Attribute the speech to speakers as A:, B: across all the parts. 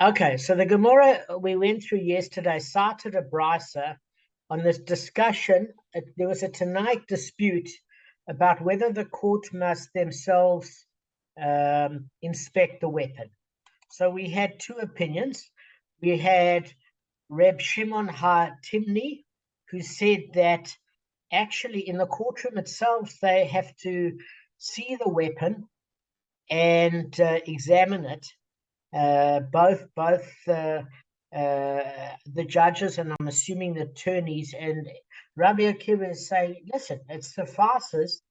A: Okay, so the Gemara we went through yesterday cited a brisa on this discussion. There was a Tanaic dispute about whether the court must themselves inspect the weapon. So we had two opinions. We had Reb Shimon HaTimni, who said that actually in the courtroom itself they have to see the weapon and examine it. Both the judges and I'm assuming the attorneys, and Rabbi Akiva is saying, listen, it suffices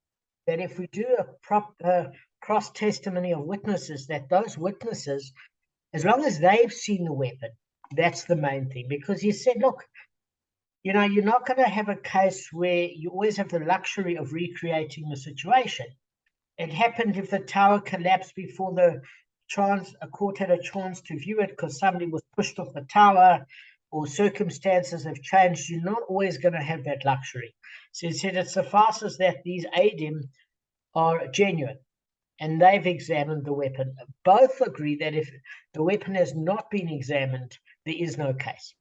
A: that if we do a proper cross testimony of witnesses, that those witnesses, as long as they've seen the weapon, that's the main thing. Because he said, look, you're not going to have a case where you always have the luxury of recreating the situation. It happened if the tower collapsed before a court had a chance to view it because somebody was pushed off the tower or circumstances have changed. You're not always going to have that luxury. So he said it suffices that these Adim are genuine and they've examined the weapon. Both agree that if the weapon has not been examined, there is no case,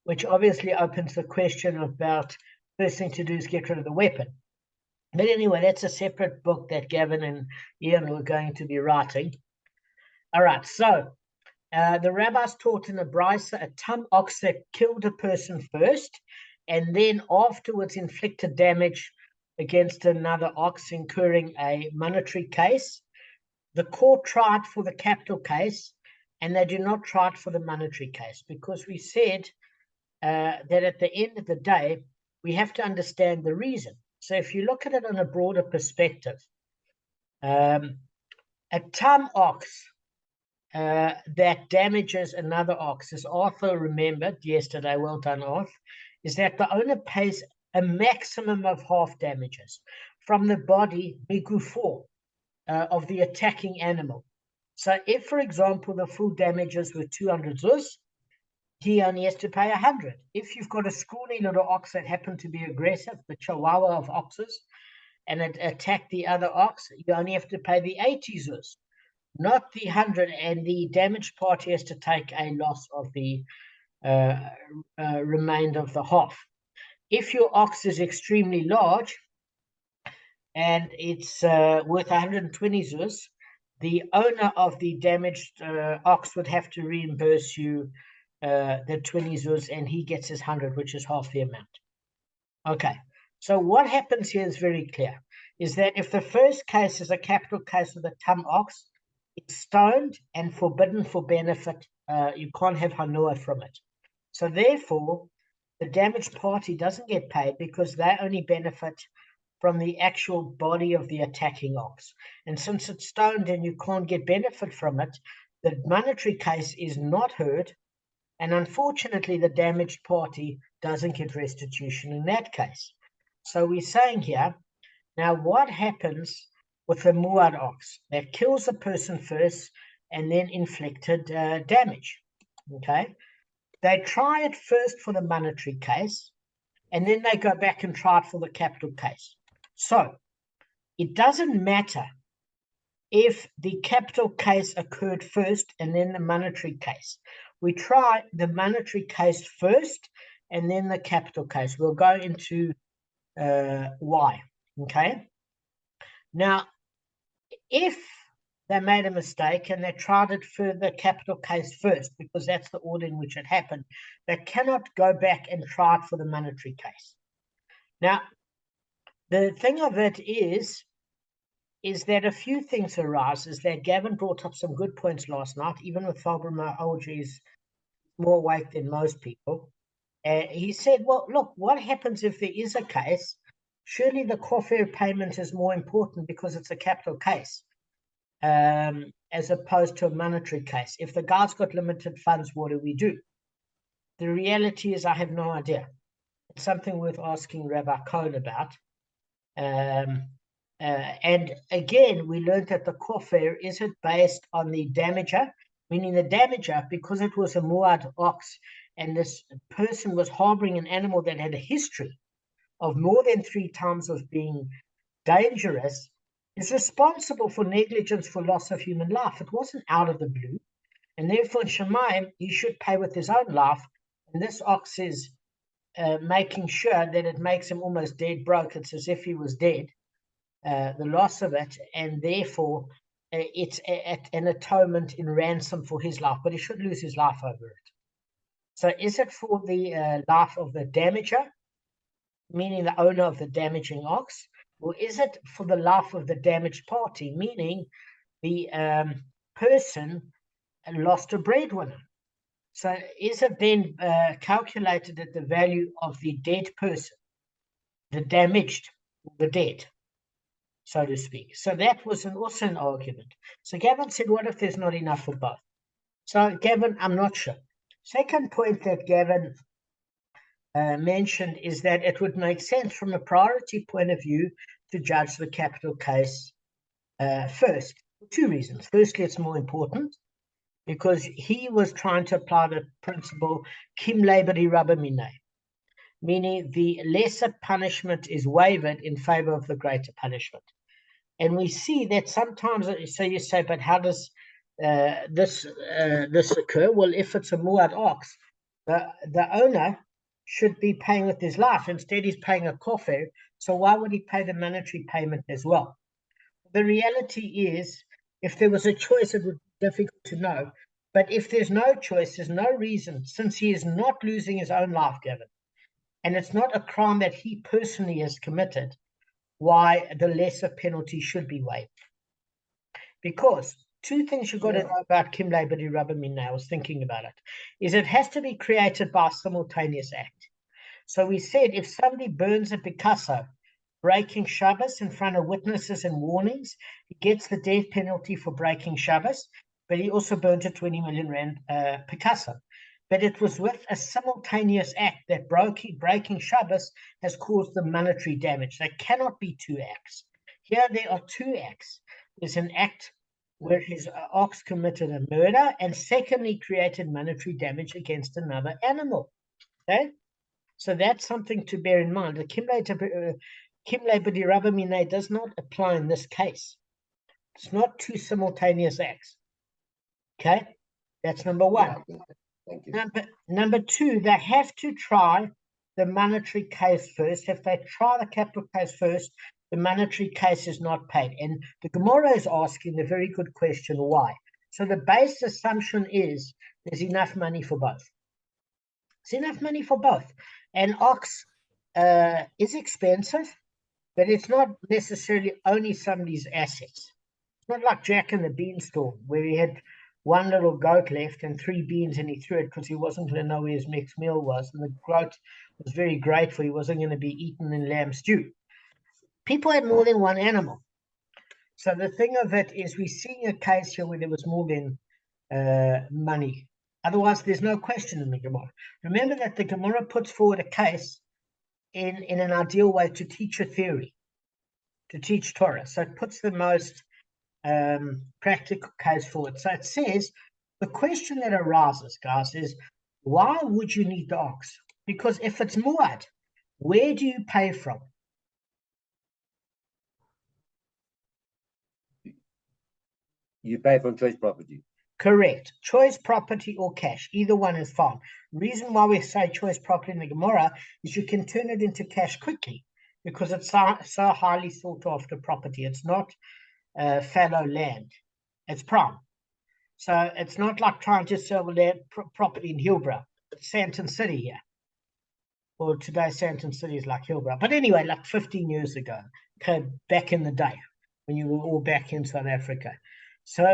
A: which obviously opens the question about first thing to do is get rid of the weapon. But anyway, that's a separate book that Gavin and Ian were going to be writing. All right, so the rabbis taught in the brisa a tam ox that killed a person first and then afterwards inflicted damage against another ox, incurring a monetary case. The court tried for the capital case and they do not try it for the monetary case, because we said that at the end of the day, we have to understand the reason. So if you look at it on a broader perspective, a tam ox that damages another ox, as Arthur remembered yesterday, well done, Arthur, is that the owner pays a maximum of half damages from the body, migufo, of the attacking animal. So if, for example, the full damages were 200 zuz, he only has to pay 100. If you've got a scrawny little ox that happened to be aggressive, the chihuahua of oxes, and it attacked the other ox, you only have to pay the 80 zuz, not the 100, and the damaged party has to take a loss of the remainder of the half. If your ox is extremely large and it's worth 120 zuz, the owner of the damaged ox would have to reimburse you the 20 zuz, and he gets his 100, which is half the amount. Okay, so what happens here is very clear, is that if the first case is a capital case with a tam ox, it's stoned and forbidden for benefit. You can't have hanua from it. So therefore, the damaged party doesn't get paid because they only benefit from the actual body of the attacking ox. And since it's stoned and you can't get benefit from it, the monetary case is not heard. And unfortunately, the damaged party doesn't get restitution in that case. So we're saying here, now what happens with the muad ox that kills a person first and then inflicted damage? Okay, they try it first for the monetary case, and then they go back and try it for the capital case. So it doesn't matter if the capital case occurred first and then the monetary case. We try the monetary case first and then the capital case. We'll go into why. Okay. Now, if they made a mistake and they tried it for the capital case first, because that's the order in which it happened, they cannot go back and try it for the monetary case. Now, the thing of it is that a few things arise. Is that Gavin brought up some good points last night, even with Falbama OG is more awake than most people. He said, well, look, what happens if there is a case? Surely the kofir payment is more important because it's a capital case, as opposed to a monetary case. If the guy's got limited funds, what do we do? The reality is I have no idea. It's something worth asking Rabbi Cohen about. And again, we learned that the kofir, is it based on the damager, meaning the damager, because it was a muad ox and this person was harboring an animal that had a history of more than 3 times of being dangerous, is responsible for negligence for loss of human life. It wasn't out of the blue. And therefore, in Shemaim, he should pay with his own life. And this ox is making sure that it makes him almost dead broke. It's as if he was dead, the loss of it, and therefore it's an atonement in ransom for his life, but he should lose his life over it. So is it for the life of the damager, meaning the owner of the damaging ox, or is it for the life of the damaged party, meaning the person lost a breadwinner? So is it then calculated at the value of the dead person, the damaged, the dead, so to speak? So that was also an argument. So Gavin said, what if there's not enough for both? So Gavin, I'm not sure. Second point that Gavin mentioned is that it would make sense from a priority point of view to judge the capital case first, for two reasons. Firstly, it's more important because he was trying to apply the principle kim labori rabba minay, meaning the lesser punishment is waived in favor of the greater punishment. And we see that sometimes, so you say, but how does this occur? Well, if it's a muad ox, the owner should be paying with his life. Instead, he's paying a kofir. So why would he pay the monetary payment as well? The reality is, if there was a choice, it would be difficult to know. But if there's no choice, there's no reason, since he is not losing his own life, Gavin, and it's not a crime that he personally has committed, why the lesser penalty should be waived. Because two things you've got to know about Kim Labor Rubber Min, I was thinking about it, is it has to be created by a simultaneous act. So we said if somebody burns a Picasso, breaking Shabbos in front of witnesses and warnings, he gets the death penalty for breaking Shabbos, but he also burnt a 20 million rand Picasso. But it was with a simultaneous act that breaking Shabbos has caused the monetary damage. There cannot be two acts. Here there are two acts. There's an act where his ox committed a murder, and secondly created monetary damage against another animal. Okay? So that's something to bear in mind. The Kim Labor Rabba Minay does not apply in this case. It's not two simultaneous acts. Okay? That's number one.
B: Yeah, thank you.
A: Number two, they have to try the monetary case first. If they try the capital case first, the monetary case is not paid. And the Gemara is asking the very good question, why? So the base assumption is there's enough money for both. There's enough money for both. And ox is expensive, but it's not necessarily only somebody's assets. It's not like Jack and the Beanstalk, where he had one little goat left and 3 beans, and he threw it because he wasn't going to know where his next meal was. And the goat was very grateful he wasn't going to be eaten in lamb stew. People had more than one animal. So the thing of it is, we're seeing a case here where there was more than money. Otherwise, there's no question in the Gemara. Remember that the Gemara puts forward a case in an ideal way to teach a theory, to teach Torah. So it puts the most practical case forward. So it says, the question that arises, guys, is why would you need the ox? Because if it's muad, where do you pay from?
B: You pay from choice property.
A: Correct. Choice property or cash. Either one is fine. The reason why we say choice property in the Gemara is you can turn it into cash quickly because it's so highly sought after property. It's not fallow land. It's prime. So it's not like trying to sell land property in Hillbrow. It's Santon City here. Well, today Santon City is like Hillbrow. But anyway, like 15 years ago, okay, back in the day when you were all back in South Africa. So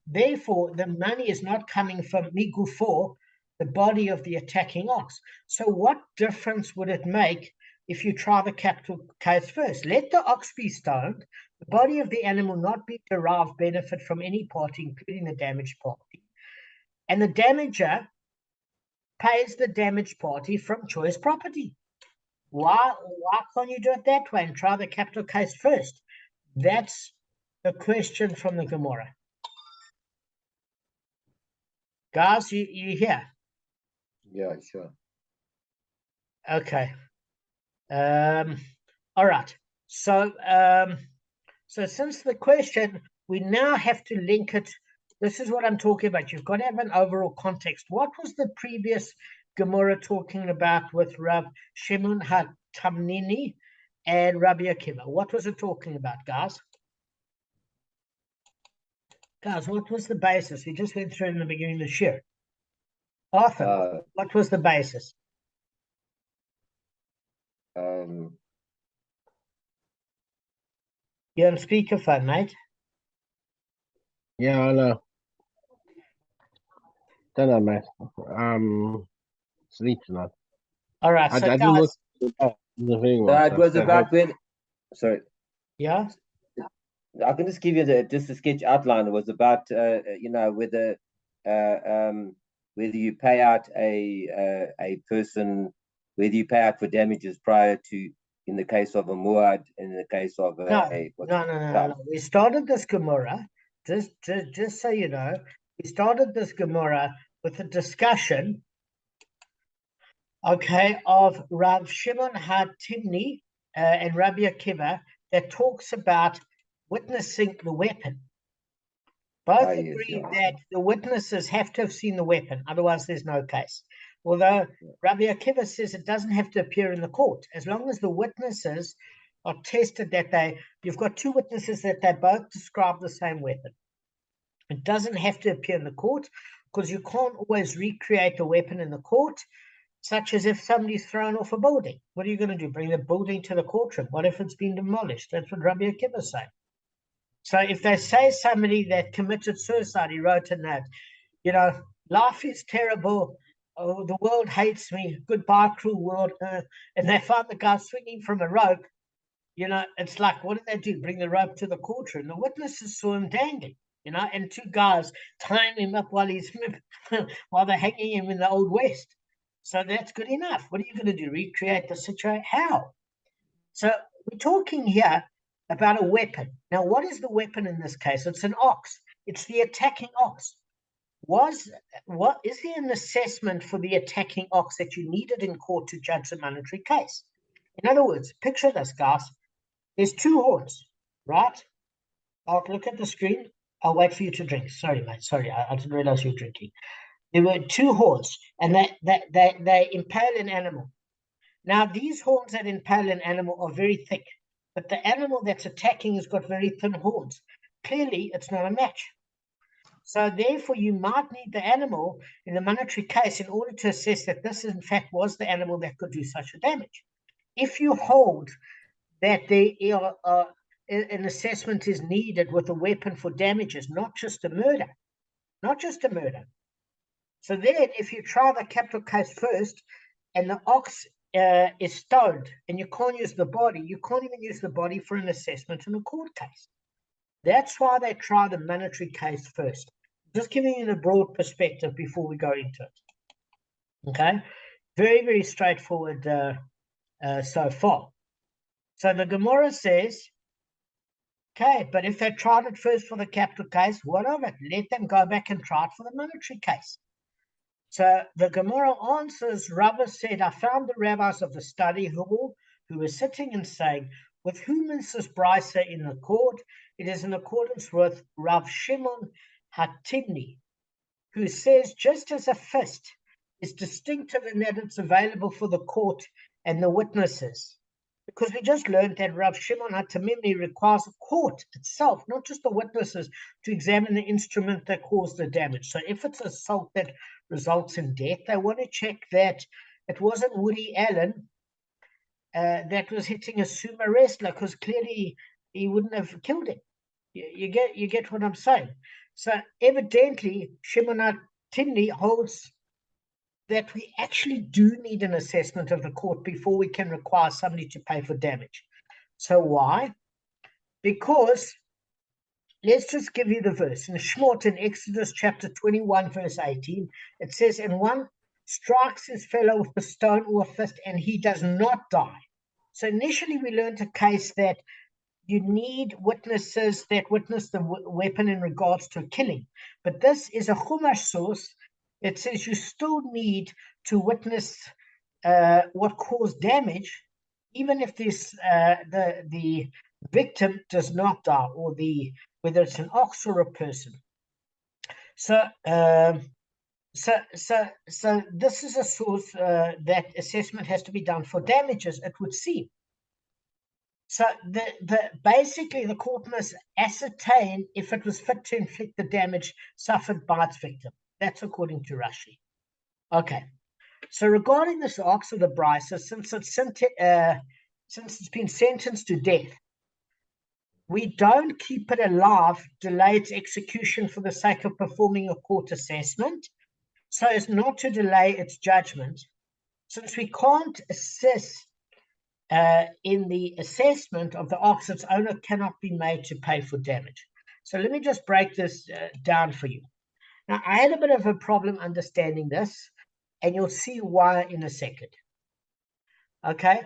A: therefore, the money is not coming from Migufo, the body of the attacking ox. So what difference would it make if you try the capital case first? Let the ox be stoned, the body of the animal not be derived benefit from any party, including the damaged party, and the damager pays the damaged party from choice property. Why can't you do it that way and try the capital case first? That's the question from the Gemara. Guys, you hear?
B: Yeah, sure.
A: Okay. All right. So since the question, we now have to link it to This is what I'm talking about. You've got to have an overall context. What was the previous Gemara talking about with Rav Shimon HaTamnini and Rabbi Akiva? What was it talking about, guys? Guys, what was the basis? We just went through in the beginning of the shir. Arthur, what was the basis? You're on speakerphone, mate.
C: Yeah, I know. Don't know, mate. Sleep tonight.
A: All right,
C: I
A: so
C: didn't
A: guys,
C: look the thing
B: it was about when. Sorry,
A: yeah,
B: I can just give you just a sketch outline. It was about whether you pay out a person, whether you pay out for damages prior to, in the case of a muad, in the case of
A: no. We started this Gemara, just so you know, we started this Gemara with a discussion, okay, of Rav Shimon HaTimni and Rabbi Akiva that talks about witnessing the weapon. Both agree that the witnesses have to have seen the weapon, otherwise there's no case. Although Rabbi Akiva says it doesn't have to appear in the court, as long as the witnesses are tested that you've got two witnesses that they both describe the same weapon. It doesn't have to appear in the court, because you can't always recreate a weapon in the court, such as if somebody's thrown off a building. What are you going to do? Bring the building to the courtroom? What if it's been demolished? That's what Rabbi Akiva is saying. So if they say somebody that committed suicide, he wrote a note, life is terrible, oh, the world hates me, goodbye cruel world, and they found the guy swinging from a rope, it's like, what did they do? Bring the rope to the courtroom. The witnesses saw him dangling, and two guys tying him up while they're hanging him in the Old West. So that's good enough. What are you going to do? Recreate the situation? How? So we're talking here about a weapon. Now, what is the weapon in this case? It's an ox. It's the attacking ox. Is there an assessment for the attacking ox that you needed in court to judge the monetary case? In other words, picture this, guys. There's two horns, right? I'll look at the screen. I'll wait for you to drink. Sorry, mate. Sorry, I didn't realize you were drinking. There were two horns, and they impale an animal. Now, these horns that impale an animal are very thick, but the animal that's attacking has got very thin horns. Clearly, it's not a match. So therefore, you might need the animal in the monetary case in order to assess that this, in fact, was the animal that could do such a damage. If you hold that an assessment is needed with a weapon for damages, not just a murder. So then, if you try the capital case first, and the ox is stoned, and you can't use the body, you can't even use the body for an assessment in a court case. That's why they try the monetary case first. Just giving you the broad perspective before we go into it. Okay? Very, very straightforward so far. So the Gemara says, okay, but if they tried it first for the capital case, what of it? Let them go back and try it for the monetary case. So the Gemara answers, Rava said, I found the rabbis of the study hall who were sitting and saying, with whom is this brisa in accord? It is in accordance with Rav Shimon HaTimni, who says, just as a fist is distinctive in that it's available for the court and the witnesses. Because we just learned that Rav Shimon HaTimni requires a court itself, not just the witnesses, to examine the instrument that caused the damage. So if it's assault that results in death, they want to check that it wasn't Woody Allen that was hitting a sumo wrestler, because clearly he wouldn't have killed him. You get what I'm saying? So evidently, Shimon HaTimni holds that we actually do need an assessment of the court before we can require somebody to pay for damage. So why? Because, let's just give you the verse. In Shmot, in Exodus chapter 21, verse 18, it says, and one strikes his fellow with a stone or a fist, and he does not die. So initially we learned a case that you need witnesses that witness the weapon in regards to a killing. But this is a Chumash source. It says you still need to witness what caused damage, even if this the victim does not die, or whether it's an ox or a person. So, so this is a source that assessment has to be done for damages, it would seem. So basically the court must ascertain if it was fit to inflict the damage suffered by its victim. That's according to Rashi. Okay. So regarding this ox of the brisa, since it's been sentenced to death, we don't keep it alive, delay its execution for the sake of performing a court assessment, so as not to delay its judgment. Since we can't assess in the assessment of the ox, its owner cannot be made to pay for damage. So let me just break this down for you. Now, I had a bit of a problem understanding this, and you'll see why in a second. Okay,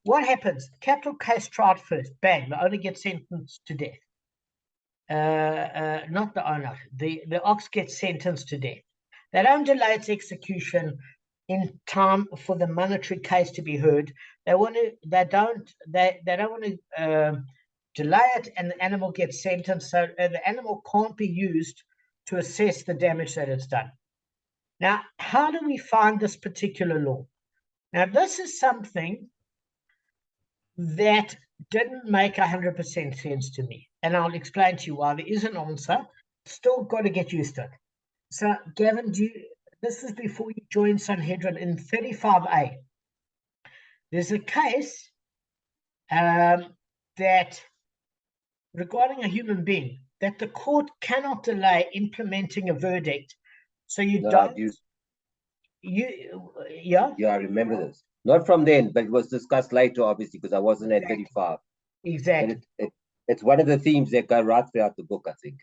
A: what happens? Capital case tried first, bang, the owner gets sentenced to death. Not the owner, the ox gets sentenced to death. They don't delay its execution in time for the monetary case to be heard. They don't want to delay it, and the animal gets sentenced, so the animal can't be used to assess the damage that it's done. Now, how do we find this particular law? Now, this is something that didn't make 100% sense to me, and I'll explain to you why. There is an answer. Still got to get used to it. So, Gavin, this is before you joined Sanhedrin in 35a. There's a case that regarding a human being that the court cannot delay implementing a verdict. So you don't. Yeah,
B: I remember this. Not from then, but it was discussed later, obviously, because I wasn't at 35.
A: Exactly.
B: And it's one of the themes that go right throughout the book, I think.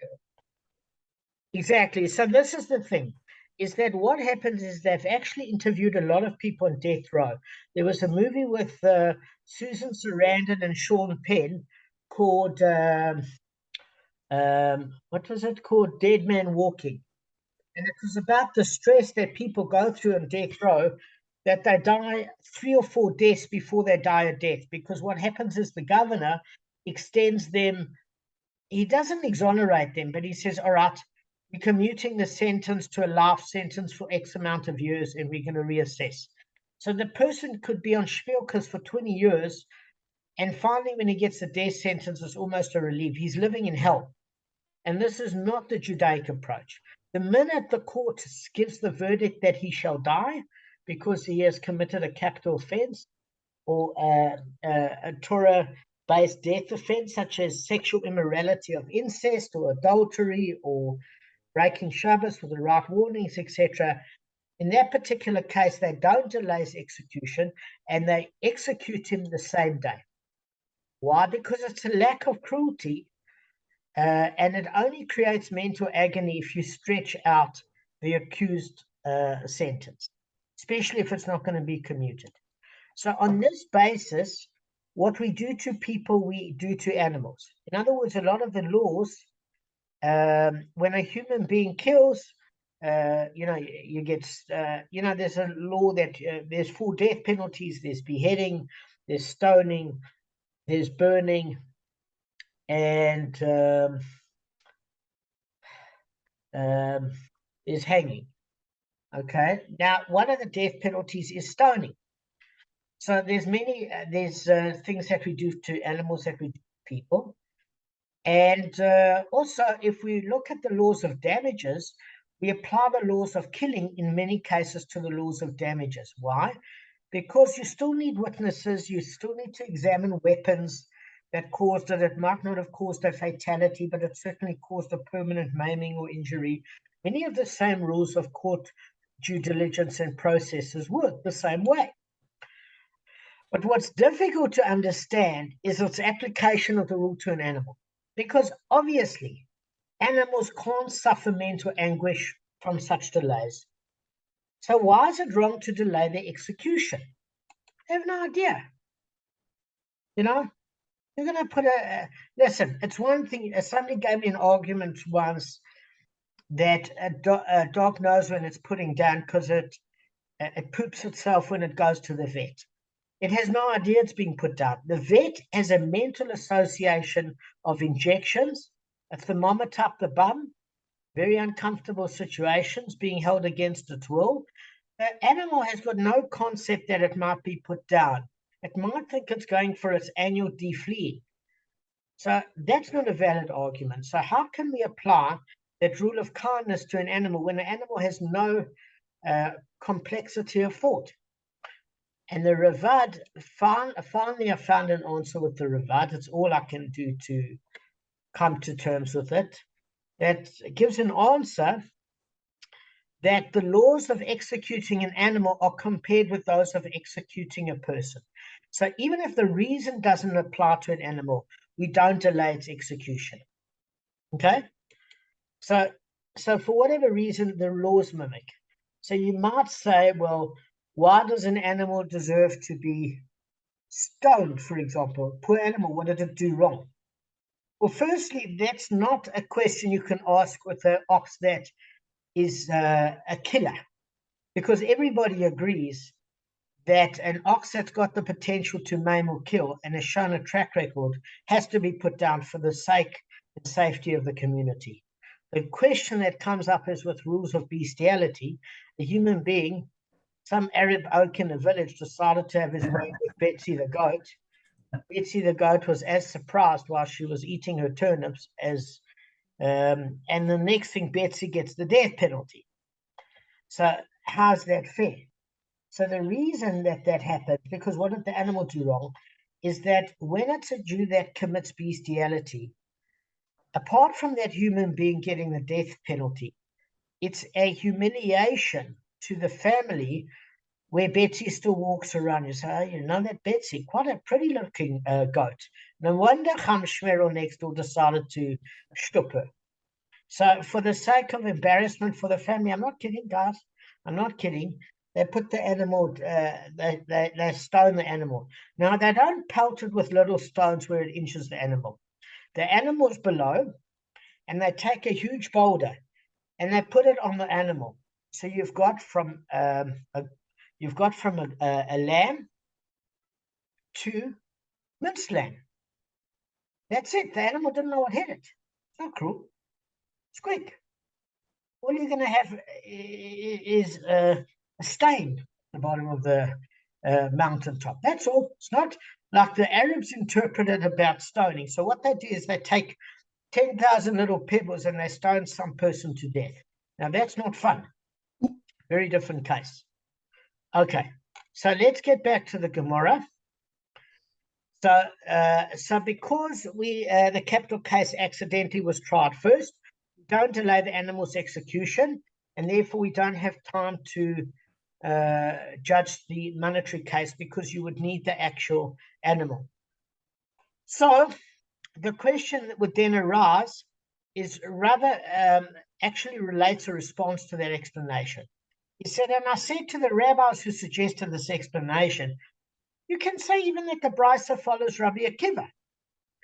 A: Exactly. So this is the thing, is that what happens is they've actually interviewed a lot of people on death row. There was a movie with Susan Sarandon and Sean Penn called, what was it called? Dead Man Walking. And it was about the stress that people go through on death row, that they die 3 or 4 deaths before they die a death. Because what happens is the governor extends them. He doesn't exonerate them, but he says, all right, we're commuting the sentence to a life sentence for X amount of years, and we're going to reassess. So the person could be on Spielkes for 20 years, and finally, when he gets a death sentence, it's almost a relief. He's living in hell. And this is not the Judaic approach. The minute the court gives the verdict that he shall die because he has committed a capital offense or a Torah-based death offense, such as sexual immorality of incest or adultery or breaking Shabbos with the right warnings, etc., in that particular case, they don't delay his execution and they execute him the same day. Why? Because it's a lack of cruelty. And it only creates mental agony if you stretch out the accused sentence, especially if it's not going to be commuted. So on this basis, what we do to people, we do to animals. In other words, a lot of the laws, when a human being kills, you get, there's a law that there's 4 death penalties. There's beheading, there's stoning, there's burning, and is hanging. Okay. Now, one of the death penalties is stoning. So there's many things that we do to animals that we do to people. And also, if we look at the laws of damages, we apply the laws of killing in many cases to the laws of damages. Why? Because you still need witnesses. You still need to examine weapons that caused it. It might not have caused a fatality, but it certainly caused a permanent maiming or injury. Many of the same rules of court due diligence and processes work the same way. But what's difficult to understand is its application of the rule to an animal. Because obviously, animals can't suffer mental anguish from such delays. So why is it wrong to delay their execution? I have no idea. You're going to put listen, it's one thing. Somebody gave me an argument once that a dog knows when it's putting down because it poops itself when it goes to the vet. It has no idea it's being put down. The vet has a mental association of injections, a thermometer up the bum, very uncomfortable situations, being held against its will. The animal has got no concept that it might be put down. It might think it's going for its annual defleeing. So that's not a valid argument. So how can we apply that rule of kindness to an animal when an animal has no complexity of thought? And the Ravad, finally I found an answer with the Ravad. It's all I can do to come to terms with it. That gives an answer that the laws of executing an animal are compared with those of executing a person. So even if the reason doesn't apply to an animal, we don't delay its execution. Okay? So for whatever reason, the laws mimic. So you might say, well, why does an animal deserve to be stoned, for example? Poor animal, what did it do wrong? Well, firstly, that's not a question you can ask with an ox that is a killer, because everybody agrees that an ox that's got the potential to maim or kill and has shown a track record has to be put down for the sake and safety of the community. The question that comes up is with rules of bestiality. A human being, some Arab oak in a village, decided to have his way with Betsy the goat. Betsy the goat was as surprised while she was eating her turnips as, and the next thing, Betsy gets the death penalty. So how's that fair? So the reason that happens, because what did the animal do wrong, is that when it's a Jew that commits bestiality, apart from that human being getting the death penalty, it's a humiliation to the family where Betsy still walks around. You say, oh, you know that Betsy, quite a pretty looking goat. No wonder Cham Shmerel next door decided to shtup her. So for the sake of embarrassment for the family, I'm not kidding, guys. I'm not kidding. They put the animal, they stone the animal. Now, they don't pelt it with little stones where it injures the animal. The animal's below, and they take a huge boulder, and they put it on the animal. So you've got from a lamb to minced lamb. That's it. The animal didn't know what hit it. It's not cruel. It's quick. All you're going to have is a stain at the bottom of the mountaintop. That's all. It's not like the Arabs interpreted about stoning. So what they do is they take 10,000 little pebbles and they stone some person to death. Now, that's not fun. Very different case. Okay, so let's get back to the Gemara. So because the capital case accidentally was tried first, don't delay the animal's execution, and therefore we don't have time to judge the monetary case because you would need the actual animal. So the question that would then arise is rather actually relates a response to that explanation. He said, and I said to the rabbis who suggested this explanation, you can say even that the Brisa follows Rabbi Akiva,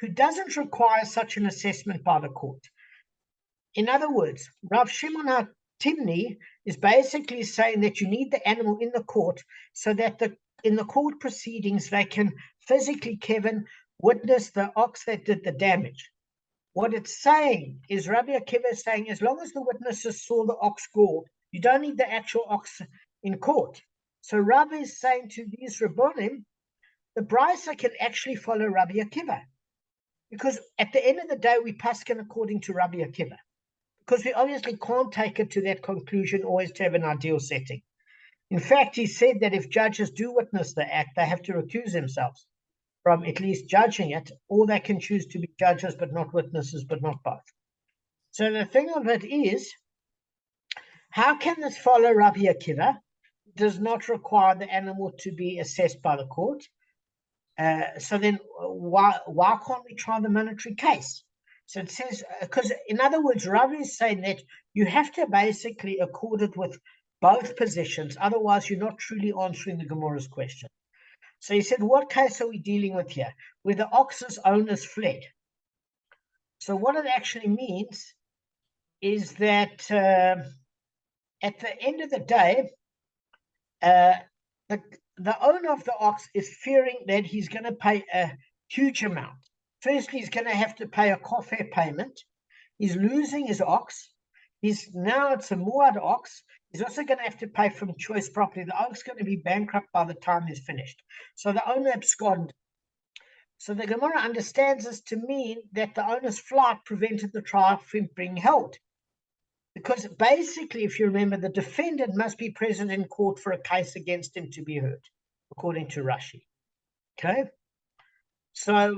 A: who doesn't require such an assessment by the court. In other words, Rav Shimon HaTimni is basically saying that you need the animal in the court so that in the court proceedings they can physically, Kevin, witness the ox that did the damage. What it's saying is Rabbi Akiva is saying as long as the witnesses saw the ox gore, you don't need the actual ox in court. So Rabbi is saying to these Rabbonim, the Brisa can actually follow Rabbi Akiva. Because at the end of the day, we paskin according to Rabbi Akiva. Because we obviously can't take it to that conclusion always to have an ideal setting. In fact, he said that if judges do witness the act, they have to recuse themselves from at least judging it, or they can choose to be judges but not witnesses, but not both. So the thing of it is, how can this follow Rabbi Akiva? It does not require the animal to be assessed by the court. So then why can't we try the monetary case? So it says, because in other words, Ravi is saying that you have to basically accord it with both positions. Otherwise, you're not truly answering the Gemara's question. So he said, what case are we dealing with here? Where the ox's owners fled. So what it actually means is that at the end of the day, the owner of the ox is fearing that he's going to pay a huge amount. Firstly, he's going to have to pay a kofar payment. He's losing his ox. Now it's a Muad ox. He's also going to have to pay from choice property. The ox is going to be bankrupt by the time he's finished. So the owner absconded. So the Gemara understands this to mean that the owner's flight prevented the trial from being held. Because basically, if you remember, the defendant must be present in court for a case against him to be heard, according to Rashi. Okay? So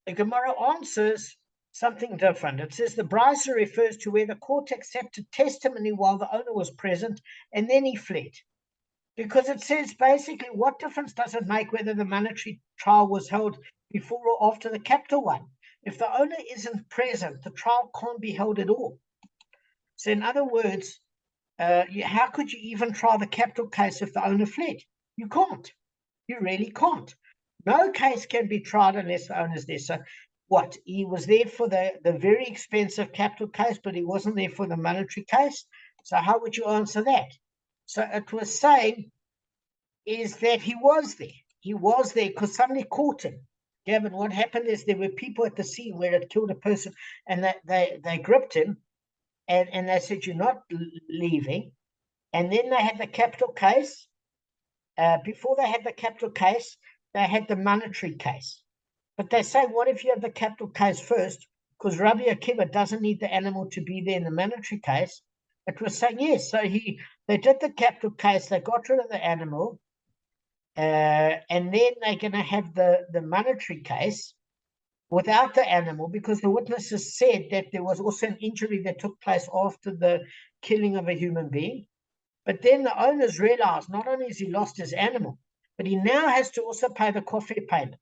A: the Gemara answers something different. It says the brisa refers to where the court accepted testimony while the owner was present and then he fled. Because it says basically, what difference does it make whether the monetary trial was held before or after the capital one? If the owner isn't present, the trial can't be held at all. So in other words, how could you even try the capital case if the owner fled? You can't. You really can't. No case can be tried unless the owner's there. So what? He was there for the very expensive capital case, but he wasn't there for the monetary case. So how would you answer that? So it was saying is that he was there. He was there because somebody caught him. Gavin, what happened is there were people at the scene where it killed a person, and they gripped him, and they said, "You're not leaving." And then they had the capital case. Before they had the capital case, they had the monetary case. But they say, what if you have the capital case first? Because Rabbi Akiva doesn't need the animal to be there in the monetary case. It was saying, yes. So they did the capital case, they got rid of the animal, and then they're going to have the monetary case without the animal, because the witnesses said that there was also an injury that took place after the killing of a human being. But then the owners realized not only has he lost his animal, but he now has to also pay the coffee payment.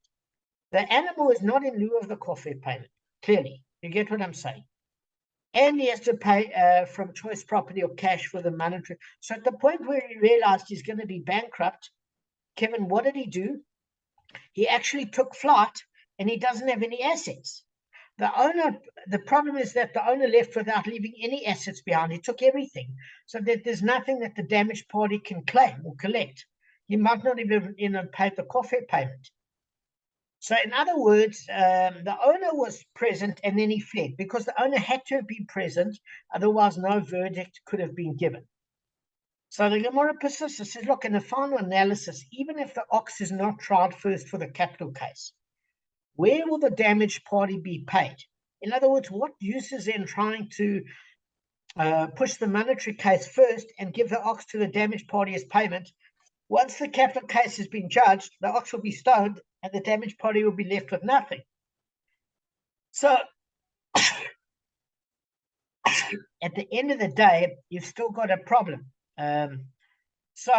A: The animal is not in lieu of the coffee payment, clearly. You get what I'm saying? And he has to pay from choice property or cash for the monetary. So at the point where he realized he's going to be bankrupt, Kevin, what did he do? He actually took flight and he doesn't have any assets. The problem is that the owner left without leaving any assets behind. He took everything, so that there's nothing that the damaged party can claim or collect. He might not even pay the coffee payment. So in other words, the owner was present and then he fled because the owner had to have been present, otherwise no verdict could have been given. So the Gemara persists and says, look, in the final analysis, even if the ox is not tried first for the capital case, where will the damaged party be paid? In other words, what use is in trying to push the monetary case first and give the ox to the damaged party as payment? Once the capital case has been judged, the ox will be stoned and the damaged party will be left with nothing. So at the end of the day, you've still got a problem. So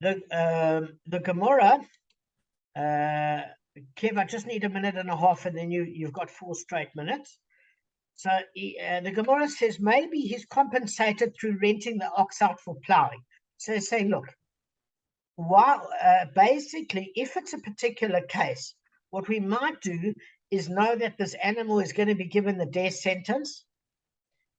A: the Gemara, Kev, I just need a minute and a half, and then you've got 4 straight minutes. So the Gemara says maybe he's compensated through renting the ox out for plowing. So they say, look, while basically, if it's a particular case, what we might do is know that this animal is going to be given the death sentence.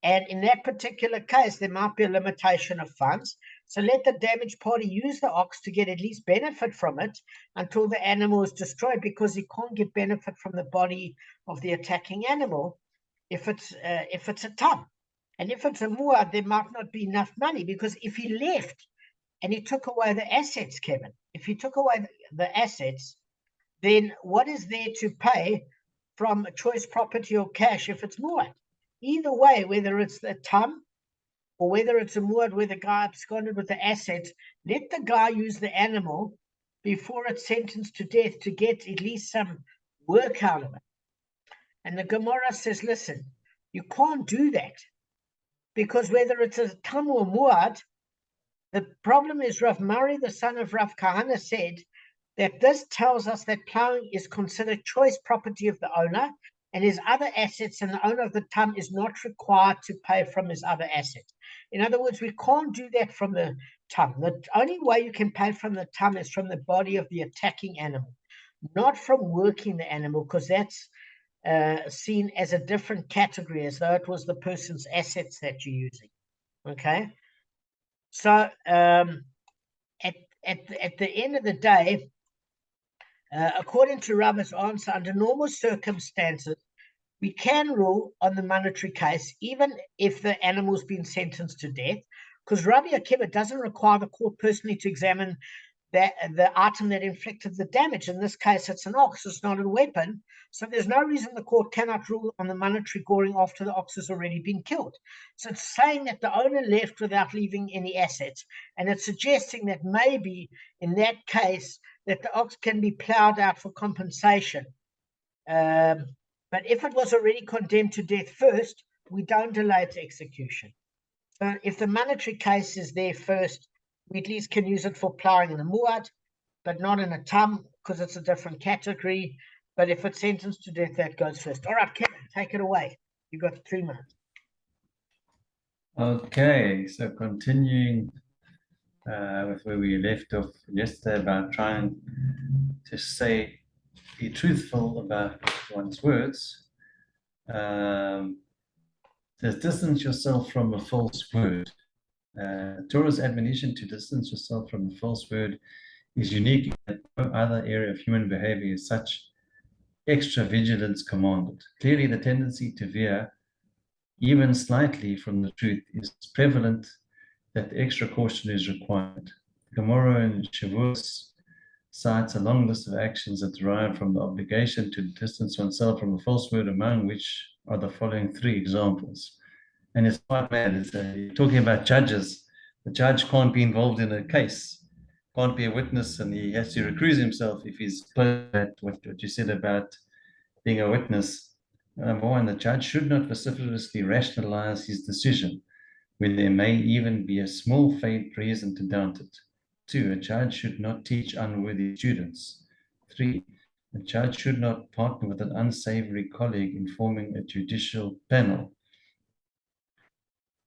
A: And in that particular case, there might be a limitation of funds. So let the damaged party use the ox to get at least benefit from it until the animal is destroyed, because he can't get benefit from the body of the attacking animal if it's a tam. And if it's a muad, there might not be enough money, because if he left and he took away the assets, Kevin, if he took away the assets, then what is there to pay from choice property or cash if it's muad? Either way, whether it's the tam or whether it's a muad where the guy absconded with the assets, let the guy use the animal before it's sentenced to death to get at least some work out of it. And the Gemara says, listen, you can't do that, because whether it's a tam or muad, the problem is Rav Mari, the son of Rav Kahana, said that this tells us that plowing is considered choice property of the owner and his other assets, and the owner of the tam is not required to pay from his other assets. In other words, we can't do that from the tam. The only way you can pay from the tam is from the body of the attacking animal, not from working the animal, because that's seen as a different category, as though it was the person's assets that you're using. Okay? So at the end of the day, according to Rabbi's answer, under normal circumstances, we can rule on the monetary case, even if the animal's been sentenced to death, because Rabbi Akiva doesn't require the court personally to examine the item that inflicted the damage. In this case, it's an ox, it's not a weapon. So there's no reason the court cannot rule on the monetary goring after the ox has already been killed. So it's saying that the owner left without leaving any assets. And it's suggesting that maybe in that case, that the ox can be plowed out for compensation. But if it was already condemned to death first, we don't delay its execution. So if the monetary case is there first, we at least can use it for plowing in a muad, but not in a tam, because it's a different category. But if it's sentenced to death, that goes first. All right, Kevin, take it away. You've got 3 minutes.
D: Okay, so continuing with where we left off yesterday about trying to be truthful about one's words. Distance yourself from a false word. Torah's admonition to distance yourself from a false word is unique in that no other area of human behavior is such extra vigilance commanded. Clearly, the tendency to veer even slightly from the truth is prevalent, that extra caution is required. Gemara in Shavuos cites a long list of actions that derive from the obligation to distance oneself from a false word, among which are the following 3 examples. And it's quite mad. It's talking about judges. The judge can't be involved in a case, can't be a witness, and he has to recuse himself if he's close at what you said about being a witness. Number 1, the judge should not vociferously rationalize his decision when there may even be a small faint reason to doubt it. 2, a judge should not teach unworthy students. 3, a judge should not partner with an unsavory colleague in forming a judicial panel.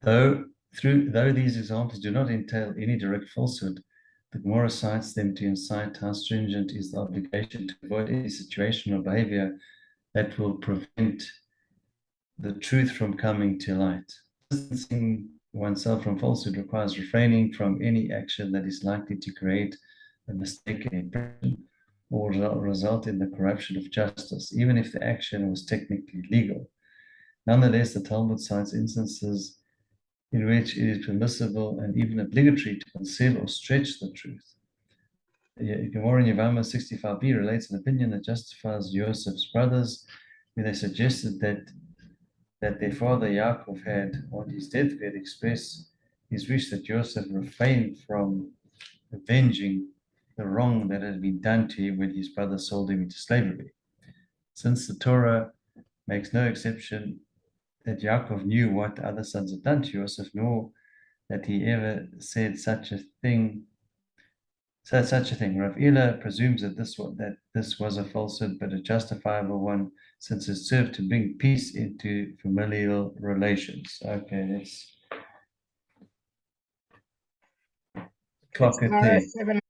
D: Though these examples do not entail any direct falsehood, the Gemara cites them to incite how stringent is the obligation to avoid any situation or behavior that will prevent the truth from coming to light. Distancing oneself from falsehood requires refraining from any action that is likely to create a mistaken impression or result in the corruption of justice, even if the action was technically legal. Nonetheless, the Talmud cites instances in which it is permissible and even obligatory to conceal or stretch the truth. Gemara in Yevamah 65b relates an opinion that justifies Yosef's brothers when they suggested that their father Yaakov had, on his deathbed, expressed his wish that Yosef refrained from avenging the wrong that had been done to him when his brother sold him into slavery. Since the Torah makes no exception that Yaakov knew what other sons had done to Yosef, nor that he ever said such a thing. Rav Ila presumes that this was a falsehood, but a justifiable one, since it served to bring peace into familial relations. Okay, let's clock it there.